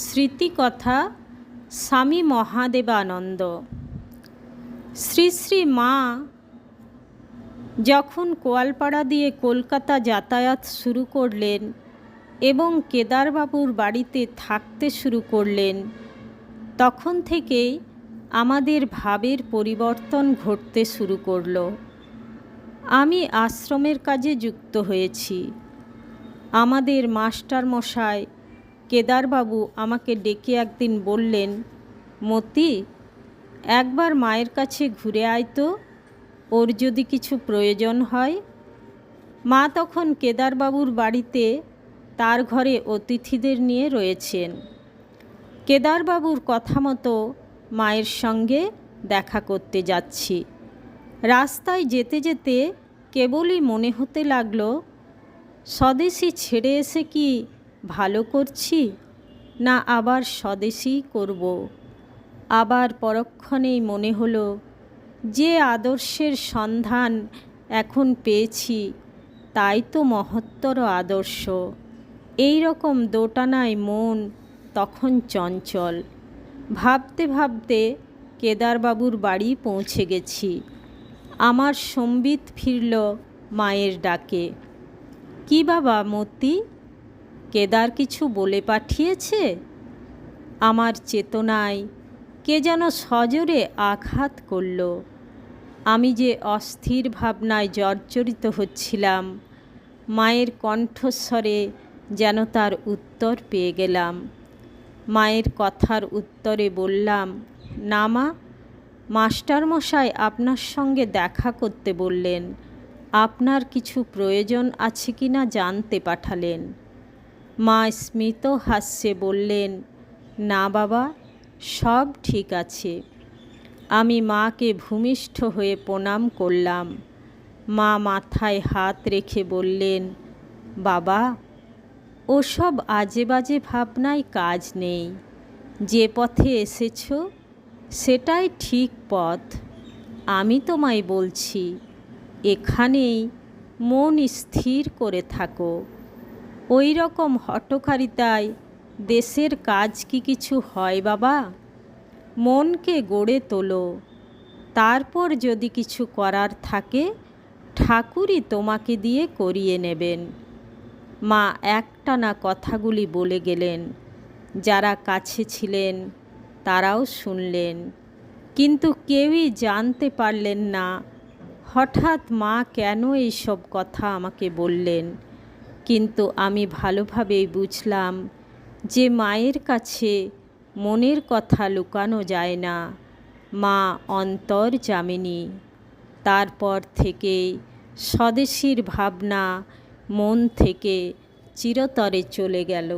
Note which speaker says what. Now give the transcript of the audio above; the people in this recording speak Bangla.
Speaker 1: স্মৃতিকথা স্বামী মহাদেবানন্দ। শ্রী শ্রী মা যখন কোয়ালপাড়া দিয়ে কলকাতা যাতায়াত শুরু করলেন এবং কেদারবাবুর বাড়িতে থাকতে শুরু করলেন, তখন থেকেই আমাদের ভাবের পরিবর্তন ঘটতে শুরু করল। আমি আশ্রমের কাজে যুক্ত হয়েছি। আমাদের মাস্টারমশাই কেদারবাবু আমাকে ডেকে একদিন বললেন, মতি, একবার মায়ের কাছে ঘুরে আয় তো, ওর যদি কিছু প্রয়োজন হয়। মা তখন কেদারবাবুর বাড়িতে তার ঘরে অতিথিদের নিয়ে রয়েছেন। কেদারবাবুর কথা মতো মায়ের সঙ্গে দেখা করতে যাচ্ছি। রাস্তায় যেতে যেতে কেবলই মনে হতে লাগলো, স্বদেশী ছেড়ে এসে কি ভালো করছি, না আবার স্বদেশী করব। আবার পরক্ষণেই মনে হলো, যে আদর্শের সন্ধান এখন পেয়েছি তাই তো মহত্তর আদর্শ। এই রকম দোটানায় মন তখন চঞ্চল। ভাবতে ভাবতে কেদারবাবুর বাড়ি পৌঁছে গেছি। আমার সম্বিত ফিরল মায়ের ডাকে। কি বাবা মতি, কেদার কিছু বলে পাঠিয়েছে? আমার চেতনায় কে যেন সজোরে আঘাত করল। আমি যে অস্থির ভাবনায় জর্জরিত হচ্ছিলাম, মায়ের কণ্ঠস্বরে যেন তার উত্তর পেয়ে গেলাম। মায়ের কথার উত্তরে বললাম, না মা, মাস্টারমশাই আপনার সঙ্গে দেখা করতে বললেন, আপনার কিছু প্রয়োজন আছে কি না জানতে পাঠালেন। মা স্মিত হাস্যে বললেন, না বাবা, সব ঠিক আছে। আমি মাকে ভূমিষ্ঠ হয়ে প্রণাম করলাম। মা মাথায় হাত রেখে বললেন, বাবা, ওসব আজে বাজে ভাবনায় কাজ নেই। যে পথে এসেছো সেটাই ঠিক পথ। আমি তোমায় বলছি, এখানেই মন স্থির করে থাকো। ওই রকম হঠকারিতায় দেশের কাজ কি কিছু হয় বাবা? মনকে গড়ে তোলো, তারপর যদি কিছু করার থাকে ঠাকুরই তোমাকে দিয়ে করিয়ে নেবেন। মা একটানা কথাগুলি বলে গেলেন। যারা কাছে ছিলেন তারাও শুনলেন, কিন্তু কেউই জানতে পারলেন না হঠাৎ মা কেন এইসব কথা আমাকে বললেন। কিন্তু আমি ভালোভাবেই বুঝলাম যে মায়ের কাছে মনের কথা লুকানো যায় না। মা অন্তর্যামিনী। তারপর থেকেই স্বদেশীর ভাবনা মন থেকে চিরতরে চলে গেল।